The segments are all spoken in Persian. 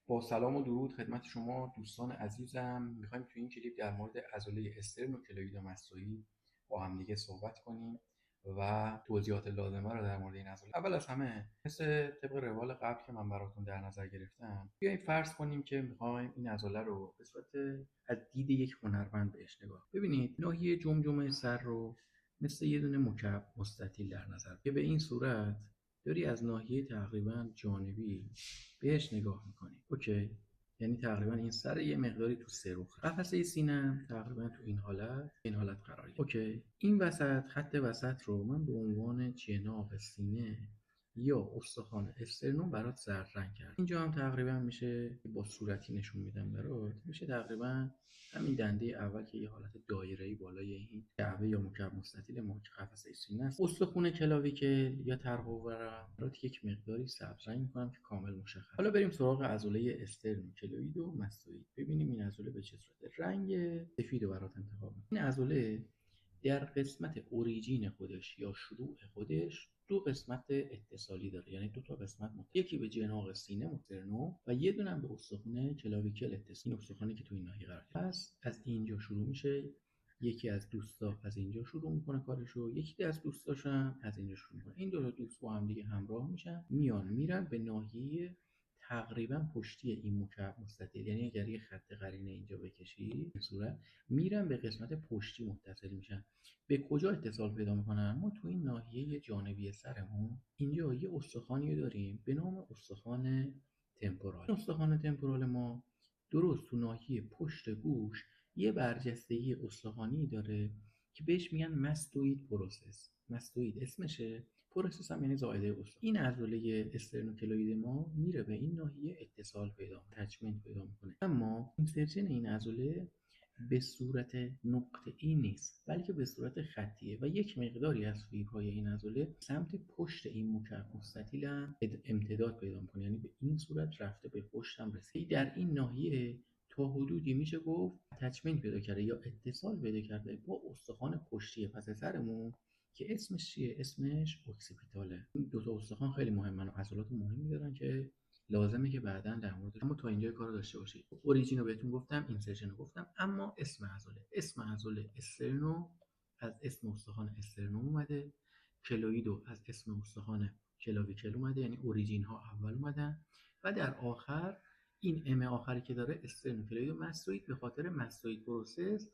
با سلام و درود خدمت شما دوستان عزیزم. میخوایم تو این کلیپ در مورد عضله استرنوکلوید مستوئی با هم دیگه صحبت کنیم و توضیحات لازمه رو در مورد این عضله. اول از همه مثل طبق روال قبل که من براتون در نظر گرفتم، بیایم فرض کنیم که میخوایم این عضله رو به صورت از دید یک هنرمند بهش نگاه. ببینید ناحیه جمجمه سر رو مثل یه دونه مکعب مستطیل در نظر که به این صورت داری از ناحیه تقریبا جانبی بهش نگاه میکنی. اوکی، یعنی تقریبا این سر یه مقداری تو سروخ، قفسه سینه تقریبا تو این حالت قرار گرفت. اوکی، این وسط خط وسط رو من به عنوان جناح سینه یا استخوان استرنوم برات زرد رنگ کردم. اینجا هم تقریبا میشه با صورتی نشون میدم برات، میشه تقریبا همین دنده اول که یه حالت دایره‌ای بالای این کعبه یا مکعب مستطیل قفسه سینه است. استخوان کلاویکل یا ترقوورم برات یک مقداری سبز رنگ میکنم که کامل مشخص. حالا بریم سراغ عضله استرنوکلوید و مستوئید. ببینیم این عضله به چه صورته. رنگ سفید رو برات انتخاب میکنم. این عضله در قسمت اوریجین خودش یا شروع خودش دو قسمت اتصالی داره، یعنی دو تا قسمت یکی به جناح سینه مسترنو و یه دونه به استخوان کلاویکل اتصال. این استخوانی که تو این ناحیه قرار گرفته. پس از اینجا شروع میشه، یکی از دوستا از اینجا شروع میکنه کارشو، یکی از دوستاش هم از اینجا شروع میکنه. این دو تا دوست با هم دیگه همراه میشن، میرن به ناحیه تقریبا پشتی این مکعب مستطیل، یعنی اگر یه خط قرینه اینجا بکشی به صورت میرن به قسمت پشتی متصل میشن. به کجا اتصال پیدا میکنن؟ ما تو این ناحیه جانبی سرمون اینجا یه استخوانی داریم به نام استخوان تمپورال. استخوان تمپورال ما درست تو ناحیه پشت گوش یه برجستگی استخوانی داره که بهش میگن ماستوید پروسس. ماستوید اسمشه، پروسس هم یعنی زائده استخوان. این عضله استرنوکلوید ما میره به این ناحیه اتصال پیدا میکنه، اتچمنت پیدا میکنه. اما اینسرشن این عضله به صورت نقطه‌ای نیست، بلکه به صورت خطیه و یک مقداری از فیبرهای این عضله سمت پشت این مکعب مستطیل هم امتداد پیدا میکنه، یعنی به این صورت رفته به پشت هم رسید. در این ناحیه تا حدودی میشه گفت اتچمنت پیدا کرده یا اتصال پیدا کرده با استخوان پشتی پس سرمون که اسمش چیه؟ اسمش اوکسیپیتاله. این دو تا استخوان خیلی مهمن و عضلات مهمی دارن که لازمه که بعداً در موردش، اما تا اینجا کارو داشته باشید. اوریجین رو بهتون گفتم، اینسرشن رو گفتم، اما اسم عضله استرنو از اسم استخوان استرنوم اومده، کلویدو از اسم استخوان کلاویکل اومده، یعنی اوریجین ها اول اومدن و در آخر این ام آخری که داره استرنوکلوید و ماستوئید به خاطر ماستوئید پروسس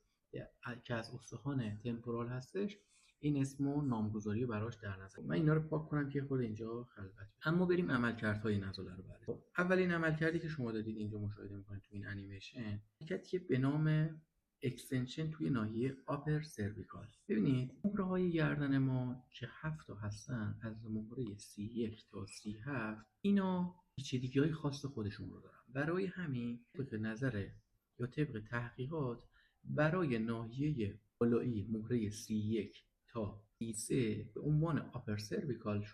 که از استخوان تمپورال هستش این اسمو نامگذاری براش در نظر. من اینا رو پاک کنم که خود اینجا خلوت. اما بریم عملکردهای این عضله رو بررسی. اولین عملکردی که شما دارید اینجا مشاهده میکنید تو این انیمیشن، حرکتی به نام اکستنشن توی ناحیه آپر سرویکال. ببینید مهره های گردن ما که 7 تا هستن، از مهره C1 تا C7 اینا پیچیدگی‌های خاص خودشون رو دارن. برای همین طبق نظر یا طبق تحقیقات برای ناحیه بالایی مهره C1 تا C3 به عنوان آپر سرویکال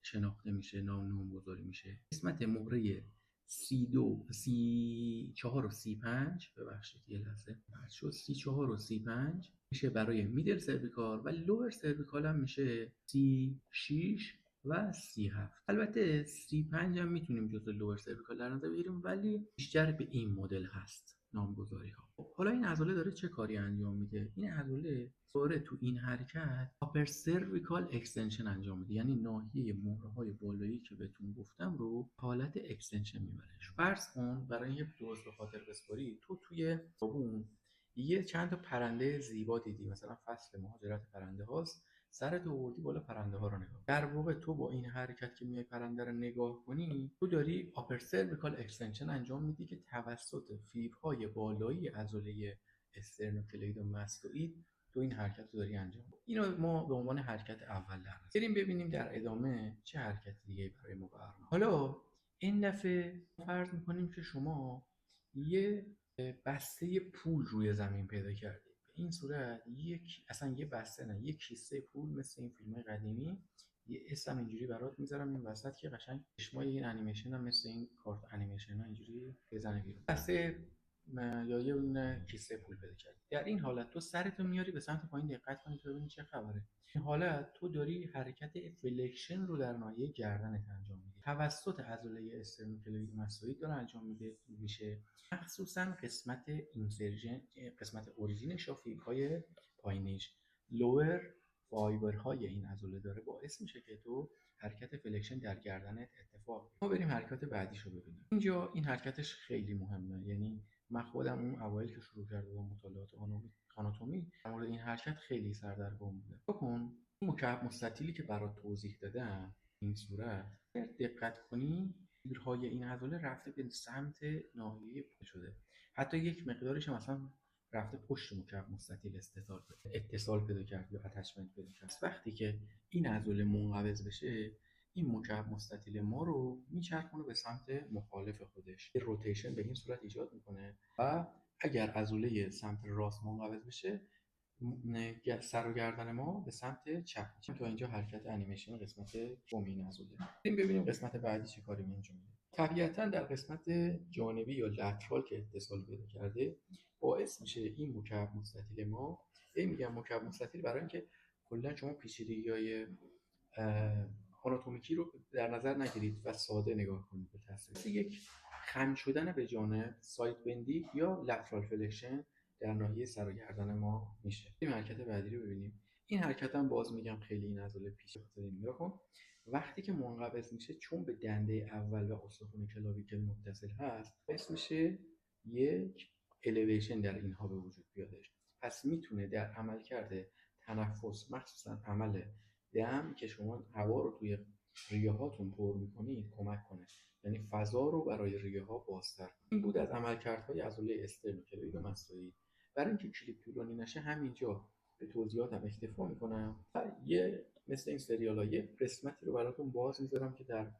شناخته میشه، نامگذاری میشه. قسمت مهره C2 C4 و C5 ببخشید یه لحظه شد، C4 و C5 میشه برای میدل سرویکال و لور سرویکال هم میشه C6 و C7. البته C5 هم میتونیم جزو لور سرویکال در نظر بگیریم، ولی بیشتر به این مدل هست نامگذاری ها. حالا این عضله داره چه کاری انجام میده؟ این عضله داره تو این حرکت آپر سرویکال اکستنشن انجام میده، یعنی ناحیه مهره های بالایی که بهتون گفتم رو حالت اکستنشن میبره. فرض کن برای اینکه درست به خاطر بسپاری، تو توی خیابون یه چند تا پرنده زیبا دیدی، مثلا فصل مهاجرت پرنده هاست، سرت آوردی بالا پرنده ها رو نگاه. در واقع تو با این حرکت که میای پرنده رو نگاه کنی، تو داری آپر سرویکال اکستنشن انجام میدی که توسط فیبرهای بالایی عضله استرنوکلوید و ماستوئید تو این حرکت رو داری انجام میدی. اینو ما به عنوان حرکت اول در نظر بریم ببینیم در ادامه چه حرکت دیگه برای ما برنامه. حالا این دفعه فرض میکنیم که شما یه بسته پول روی زمین پیدا کردید. به این صورت یه بسته نه، یک کیسه پول مثل این فیلم قدیمی، یه اسم اینجوری برات میذارم این وسط که قشنگ چشمای این انیمیشن هم مثل این کارت انیمیشن ها اینجوری بزنه بیرون. بسته یا یه اون کیسه پول پیدا کردی. در این حالت تو سرتو میاری به سمت پایین، دقت کنید تا ببینید چه خبره. این حالت تو داری حرکت فلکشن رو در ناحیه گردنت انجام میدی. توسط عضله استرنوکلوید ماستوئید داره انجام میشه، مخصوصا قسمت اینسرژن، قسمت اورژین شافیک‌های پایینیش، لور فایبرهای این عضله داره باعث میشه که تو حرکت فلکشن در گردنت اتفاق بیفته. ما بریم حرکت بعدیشو ببینیم. اینجا این حرکتش خیلی مهمه، یعنی من خودم اون اوایل که شروع کرده بودم مطالعات آناتومی در مورد این حرکت خیلی سردرگم بودم. بکن این مکعب مستطیلی که برات توضیح دادم این صورت، دقت کنی تیرهای این عضله رفته به سمت ناحیه پا شده، حتی یک مقدارش هم مثلا رفته پشت مکعب مستطیل اتصال پیدا کرد یا اتچمنت پیدا کرد. وقتی که این عضله منقبض بشه، این مکعب مستطیل ما رو میچرخونه به سمت مخالف خودش، یه روتیشن به این صورت ایجاد میکنه و اگر عضله سمت راست منقبض بشه، سر و گردن ما به سمت چپ میشه. تا اینجا حرکت انیمیشن قسمت این عضله. ببینیم قسمت بعدی چه کاری انجام میده. طبیعتا در قسمت جانبی یا لترال که اتصال پیدا کرده باعث میشه این مکعب مستطیل ما، میگم مکعب مستطیل برای اینکه کلا شما پیچیدگی‌های آناتومیکی رو در نظر نگیرید و ساده نگاه کنید به تصویر. یک خم شدن به جانب، سایت بندی یا لترال فلکشن در ناحیه سر و گردن ما میشه. این حرکت بعدی رو ببینیم. این حرکت هم باز میگم خیلی این عضله پیش خاطر نگاه کن. وقتی که منقبض میشه، چون به دنده اول و استخوان کلاویکل متصل هست، باعث میشه یک الیویشن در اینها به وجود بیادش. پس میتونه در عملکرد تنفس، مخصوصا عمل دم که شما هوا رو توی ریه هاتون پر میکنید کمک کنه، یعنی فضا رو برای ریه ها بازتر. این بود از عملکردهای عضله استرنوکلوید ماستوئید. برای اینکه کلیپ طولانی نشه همینجا به توضیحاتم اکتفا میکنم و مثل این سریال ها یه قسمتی رو براتون باز میذارم که در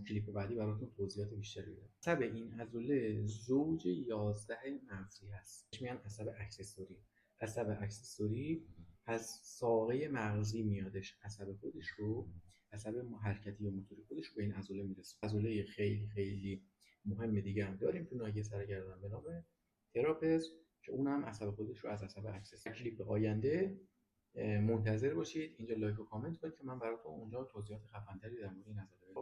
کلیپ بعدی براتون توضیحات بیشتری بدم. عصب این عضله زوج 11 مغزی هست، میگن عصب اکسسوری. عصب اکسسوری از ساقه مغزی میادش، عصب خودش رو، عصب حرکتی یا موتوری خودش رو به این عضله میرسه. عضله خیلی خیلی مهم دیگه هم داریم تو ناحیه سر گردن به نام تراپز که اونم عصب خودش رو از عصب اکسسوری. کلیپ آینده منتظر باشید، اینجا لایک و کامنت کنید که من براتون اونجا توضیحات خفن‌تری در مورد این عضله